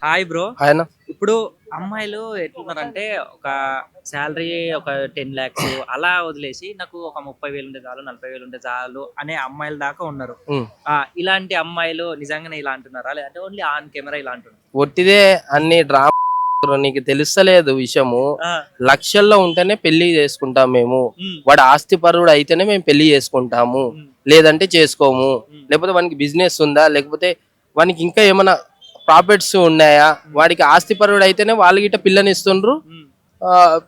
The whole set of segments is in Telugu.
Hi bro. ఆయన ఇప్పుడు అమ్మాయిలు ఎట్లున్నారంటే ఒక శాలరీ ఒక 10 lakhs అలా వదిలేసి నాకు ఒక 30,000 ఉంటే చాలు 40,000 ఉంటే చాలు అనే అమ్మాయిల దాకా ఉన్నారు. ఉమ్. ఇలాంటి అమ్మాయిలు నిజంగానే ఇలా అంటున్నారా లేదంటే ఓన్లీ ఆన్ కెమెరా ఇలా అంటున్నారు? ఒట్టిదే అన్ని డ్రామా. నీకు తెలుస్తలేదు విషయము. ఆ, లక్షల్లో ఉంటేనే పెళ్లి చేసుకుంటాం మేము. ఉమ్, వాడు ఆస్తిపరుడు అయితేనే మేము పెళ్లి చేసుకుంటాము, ఉమ్, లేదంటే చేసుకోము. ఉమ్, లేకపోతే వానికి బిజినెస్ ఉందా, లేకపోతే వానికి ఇంకా ఏమైనా ప్రాఫిట్స్ ఉన్నాయా, వాడికి ఆస్తిపరుడు అయితేనే వాళ్ళు గిట్ట పిల్లని ఇస్తుండ్రు, ఉమ్.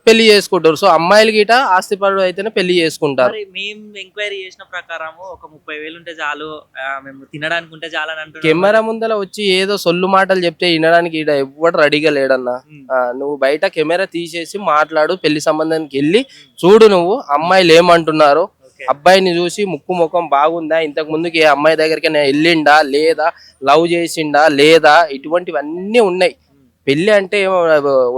పెళ్లి చేసుకుంటారు. సో అమ్మాయిలు గిట ఆస్తిపరుడు అయితేనే పెళ్లి చేసుకుంటారు. మరి మేము ఎంక్వైరీ చేసిన ప్రకారము ఒక 30,000 ఉంటే చాలు, మేము తినడానికి ఉంటే చాలు అని అంటున్నారు మరి. కెమెరా ముందర వచ్చి ఏదో సొల్లు మాటలు చెప్తే వినడానికి ఈడ ఎవ్వడు రెడీగా లేడన్నా. ఉమ్, నువ్వు బయట కెమెరా తీసేసి మాట్లాడు, పెళ్లి సంబంధానికి వెళ్ళి చూడు నువ్వు అమ్మాయిలు ఏమంటున్నారు, ఓకే. అబ్బాయిని చూసి ముక్కు ముఖం బాగుందా, ఇంతకు ముందుకి ఏ అమ్మాయి దగ్గరికి వెళ్ళిండా లేదా, లవ్ చేసిండా లేదా, ఇటువంటివన్నీ ఉన్నాయి. ఉమ్, పెళ్లి అంటే ఏమో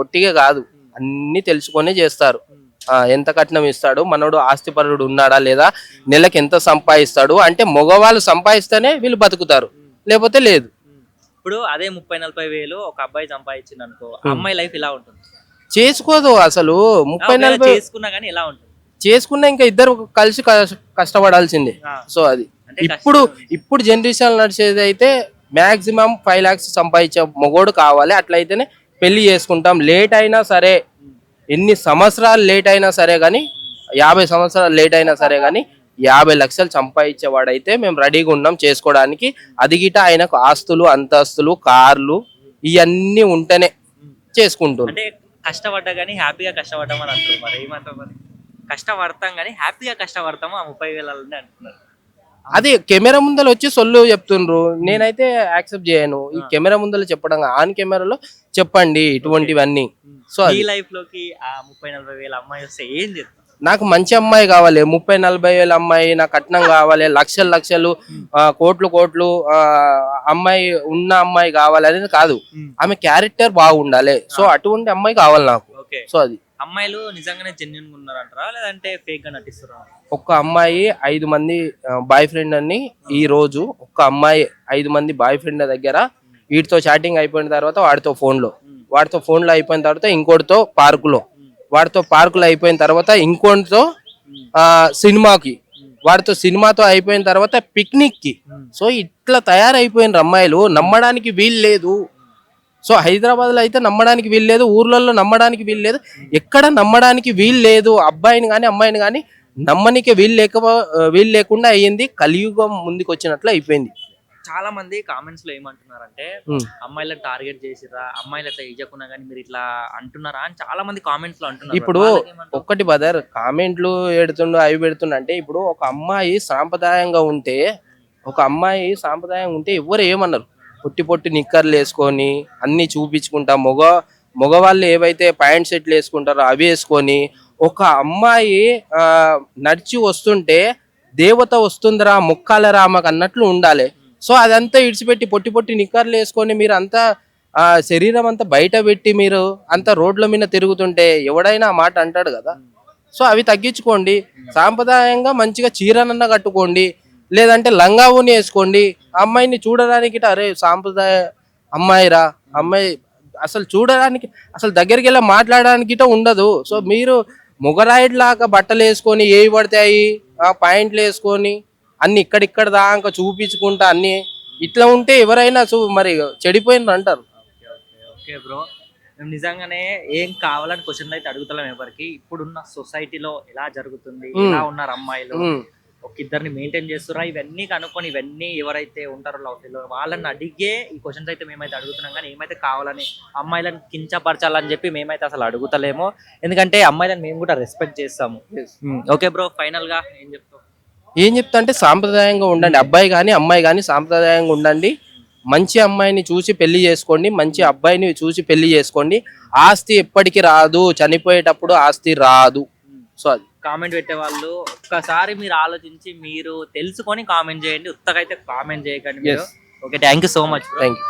ఒట్టిగా కాదు, అన్ని తెలుసుకొనే చేస్తారు. ఉమ్, ఎంత కట్నం ఇస్తాడు, మనోడు ఆస్తిపరుడు ఉన్నాడా లేదా, నెలకి ఎంత సంపాదిస్తాడు, అంటే మగవాళ్ళు సంపాదిస్తేనే వీళ్ళు బతుకుతారు, ఉమ్. లేకపోతే లేదు. ఉమ్. ఇప్పుడు అదే 30,000-40,000 ఒక అబ్బాయి సంపాదించింది అనుకో, ఆ అమ్మాయి లైఫ్ ఇలా ఉంటుంది. చేసుకోదు అసలు. ముప్పై ఒకవేళ నలభై చేసుకున్నా గానీ ఎలా ఉంటుంది? చేసుకున్నా ఇంకా ఇద్దరు కలిసి కష్టపడాల్సిందే. ఆ, సో అది అంటే ఇప్పుడు కష్టం. ఇప్పుడు జనరేషన్ నడిచేది అయితే మాక్సిమం 5 lakhs సంపాదించే మొగోడు కావాలి, అట్లయితేనే పెళ్లి చేసుకుంటాం. లేట్ అయినా సరే, ఉమ్, ఎన్ని సంవత్సరాలు లేట్ అయినా సరే కానీ, 50 సంవత్సరాలు లేట్ అయినా సరే కానీ 50 లక్షలు సంపాదించేవాడైతే మేము రెడీగా ఉన్నాం చేసుకోవడానికి. అది గిట ఆయనకు ఆస్తులు అంతస్తులు కార్లు ఇవన్నీ ఉంటేనే ఉమ్. చేసుకుంటున్నాం. అంటే కష్టపడ్డా గానీ హ్యాపీగా కష్టపడ్డాం అని అంటారు. మరి ఏమంటారు మరి? కష్టపడతాం కానీ హ్యాపీగా కష్టపడతాము ఆ 30,000 అంటున్నారు. అది కెమెరా ముందర వచ్చి సొల్లు చెప్తుండ్రు, నేనైతే యాక్సెప్ట్ చేయను. ఈ ఆ, కెమెరా ముందర చెప్పడం, ఆన్ కెమెరాలో చెప్పండి ఓకే. ఇటువంటివన్నీ. ఉమ్. సో మీ అది లైఫ్ లోకి ఆ 30,000-40,000 అమ్మాయి వస్తే ఏం చేస్తాం? నాకు మంచి అమ్మాయి కావాలి. 30-40 వేల అమ్మాయి నా కట్నం కావాలి, లక్షలు లక్షలు, ఉమ్, కోట్లు కోట్లు, అమ్మాయి ఉన్న అమ్మాయి కావాలి అనేది కాదు. ఉమ్. ఆమె క్యారెక్టర్ బాగుండాలి. సో ఆ, అటువంటి అమ్మాయి కావాలి నాకు. ఓకే. సో అది అమ్మాయిలు నిజంగానే జెన్యున్ గా ఉన్నారంటారా లేదంటే ఫేక్ గా నటిస్తారా? ఒక్క అమ్మాయి 5 మంది బాయ్ ఫ్రెండ్ అని, ఈ రోజు ఒక్క అమ్మాయి 5 మంది బాయ్ ఫ్రెండ్ దగ్గర వీటితో చాటింగ్ అయిపోయిన తర్వాత వాడితో ఫోన్లో, ఉమ్, వాడితో ఫోన్లో అయిపోయిన తర్వాత ఇంకోటితో పార్కులో, ఉమ్, వాడితో పార్కులో అయిపోయిన తర్వాత ఇంకోటితో ఉమ్, సినిమాకి, ఉమ్, వాడితో సినిమాతో అయిపోయిన తర్వాత పిక్నిక్ కి. ఉమ్, సో ఇట్లా తయారైపోయిన అమ్మాయిలు, నమ్మడానికి వీలు లేదు. సో హైదరాబాద్ లో అయితే నమ్మడానికి వీలు లేదు, ఊర్లలో నమ్మడానికి వీలు లేదు, ఎక్కడ నమ్మడానికి వీలు లేదు. అబ్బాయిని కానీ అమ్మాయిని కానీ నమ్మనికి వీలు లేకుండా అయ్యింది. కలియుగం ముందుకు వచ్చినట్లు అయిపోయింది. చాలా మంది కామెంట్స్ లో ఏమంటున్నారంటే ఉమ్. అమ్మాయిలను టార్గెట్ చేసిరా, అమ్మాయిలు అట్లా ఇవ్వకున్నా కానీ మీరు ఇట్లా అంటున్నారా అని చాలా మంది కామెంట్స్ లో అంటున్నారు. ఇప్పుడు వాళ్ళకేమంటావు? ఒక్కటి బదర్, కామెంట్లు పెడుతుండు అవి పెడుతుండు అంటే, ఇప్పుడు ఒక అమ్మాయి సాంప్రదాయంగా ఉంటే, ఒక అమ్మాయి సాంప్రదాయంగా ఉంటే ఎవరు ఏమన్నారు. పొట్టి పొట్టి నిక్కర్లు వేసుకొని అన్ని చూపించుకుంటా, మగవాళ్ళు ఏవైతే ప్యాంట్ షర్ట్లు వేసుకుంటారో అవి వేసుకొని, ఒక అమ్మాయి ఆ నడిచి వస్తుంటే దేవత వస్తుందిరా ముక్కాలరా ఆమెకు అన్నట్లు ఉండాలి. సో అదంతా ఇడిచిపెట్టి పొట్టి పొట్టి నిక్కర్లు వేసుకొని మీరు అంతా శరీరం అంతా బయట పెట్టి మీరు అంత రోడ్ల మీద తిరుగుతుంటే ఎవడైనా ఆ మాట అంటాడు కదా. సో అవి తగ్గించుకోండి. సాంప్రదాయంగా మంచిగా చీరనన్నా కట్టుకోండి, లేదంటే లంగా ఊని వేసుకోండి. ఆ అమ్మాయిని చూడడానికి అరే సాంప్రదాయ అమ్మాయిరా, అమ్మాయి అసలు చూడడానికి, అసలు దగ్గరికి వెళ్ళి మాట్లాడడానికి గిట్ట ఉండదు. సో మీరు మొగరాయిడ్ లాగా బట్టలు వేసుకొని ఏవి పడతాయి ఆ పాయింట్లు వేసుకొని అన్ని ఇక్కడిక్కడ దాకా చూపించుకుంటా అన్ని ఇట్లా ఉంటే ఎవరైనా మరి చెడిపోయిండ్రు అంటారు. Okay, okay, okay bro. మేము నిజంగానే ఏం కావాలని క్వశ్చన్ అయితే అడుగుతలేం ఎవరికి. ఇప్పుడున్న సొసైటీలో ఎలా జరుగుతుంది, ఎలా ఉన్నారు అమ్మాయిలు, ఉమ్. ఒక ఇద్దరిని మెయింటైన్ చేస్తున్నా, ఇవన్నీ కనుక్కొని ఇవన్నీ ఎవరైతే ఉంటారో లవ్ ఫెయిల్ వాళ్ళని అడిగే ఈ క్వశ్చన్స్ అయితే మేమైతే అడుగుతున్నాం. కానీ ఏమైతే కావాలని అమ్మాయిలను కించపరచాలని చెప్పి మేమైతే అసలు అడుగుతలేము. ఎందుకంటే అమ్మాయిలను మేము కూడా రెస్పెక్ట్ చేస్తాము. ఓకే బ్రో, ఫైనల్ గా ఏం చెప్తావు? ఏం చెప్తా అంటే సాంప్రదాయంగా ఉండండి, అబ్బాయి కానీ అమ్మాయి కానీ సాంప్రదాయంగా ఉండండి. మంచి అమ్మాయిని చూసి పెళ్లి చేసుకోండి, మంచి అబ్బాయిని చూసి పెళ్లి చేసుకోండి. ఆస్తి ఎప్పటికీ రాదు, చనిపోయేటప్పుడు ఆస్తి రాదు. సో అది కామెంట్ పెట్టే వాళ్ళు ఒక్కసారి మీరు ఆలోచించి మీరు తెలుసుకొని కామెంట్ చేయండి, ఉత్తగైతే కామెంట్ చేయకండి మీరు. Okay, thank you so much. Thank you.